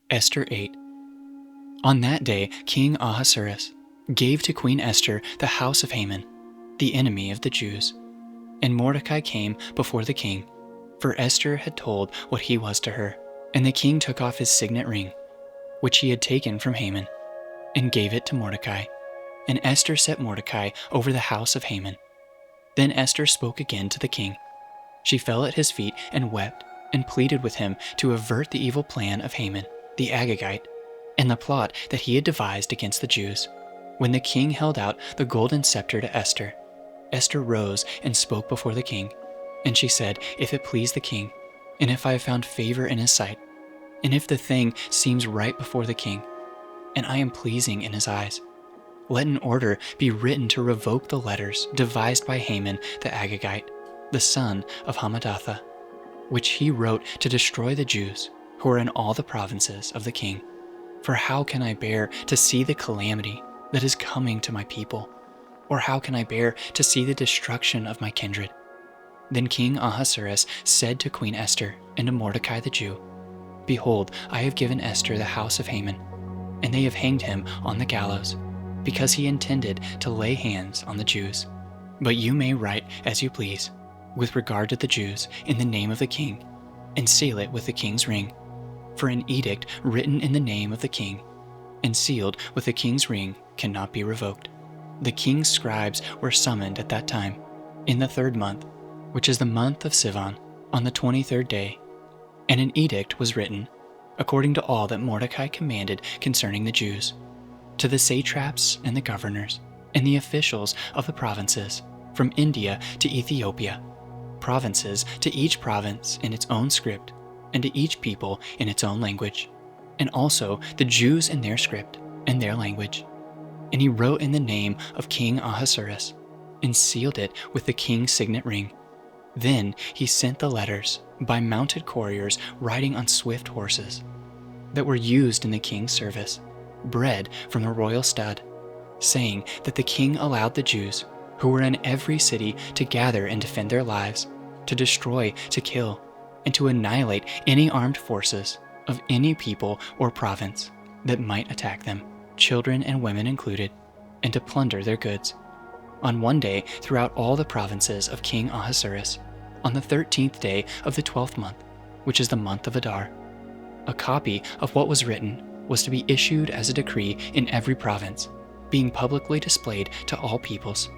Esther 8. On that day, King Ahasuerus gave to Queen Esther the house of Haman, the enemy of the Jews. And Mordecai came before the king, for Esther had told what he was to her. And the king took off his signet ring, which he had taken from Haman, and gave it to Mordecai. And Esther set Mordecai over the house of Haman. Then Esther spoke again to the king. She fell at his feet and wept, and pleaded with him to avert the evil plan of Haman, the Agagite, and the plot that he had devised against the Jews. When the king held out the golden scepter to Esther, Esther rose and spoke before the king. And she said, "If it please the king, and if I have found favor in his sight, and if the thing seems right before the king, and I am pleasing in his eyes, let an order be written to revoke the letters devised by Haman the Agagite, the son of Hammedatha, which he wrote to destroy the Jews who are in all the provinces of the king. For how can I bear to see the calamity that is coming to my people? Or how can I bear to see the destruction of my kindred?" Then King Ahasuerus said to Queen Esther and to Mordecai the Jew, "Behold, I have given Esther the house of Haman, and they have hanged him on the gallows, because he intended to lay hands on the Jews. But you may write as you please, with regard to the Jews, in the name of the king, and seal it with the king's ring. For an edict written in the name of the king, and sealed with the king's ring, cannot be revoked." The king's scribes were summoned at that time, in the 3rd month, which is the month of Sivan, on the 23rd day. And an edict was written, according to all that Mordecai commanded concerning the Jews, to the satraps and the governors, and the officials of the provinces, from India to Ethiopia, provinces to each province in its own script, and to each people in its own language, and also the Jews in their script and their language. And he wrote in the name of King Ahasuerus, and sealed it with the king's signet ring. Then he sent the letters by mounted couriers riding on swift horses, that were used in the king's service, bred from the royal stud, saying that the king allowed the Jews, who were in every city, to gather and defend their lives, to destroy, to kill, and to annihilate any armed forces of any people or province that might attack them, children and women included, and to plunder their goods. On one day throughout all the provinces of King Ahasuerus, on the 13th day of the 12th month, which is the month of Adar, a copy of what was written was to be issued as a decree in every province, being publicly displayed to all peoples.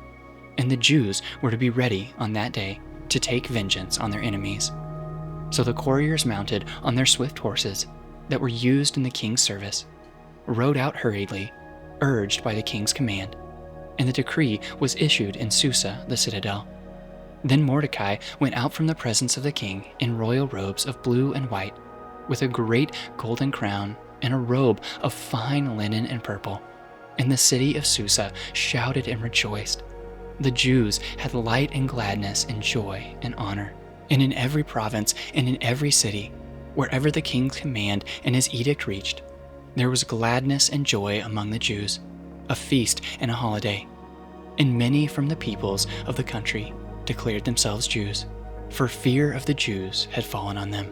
And the Jews were to be ready on that day to take vengeance on their enemies. So the couriers mounted on their swift horses that were used in the king's service, rode out hurriedly, urged by the king's command, and the decree was issued in Susa, the citadel. Then Mordecai went out from the presence of the king in royal robes of blue and white, with a great golden crown and a robe of fine linen and purple. And the city of Susa shouted and rejoiced. The Jews had light and gladness and joy and honor. And in every province and in every city, wherever the king's command and his edict reached, there was gladness and joy among the Jews, a feast and a holiday. And many from the peoples of the country declared themselves Jews, for fear of the Jews had fallen on them.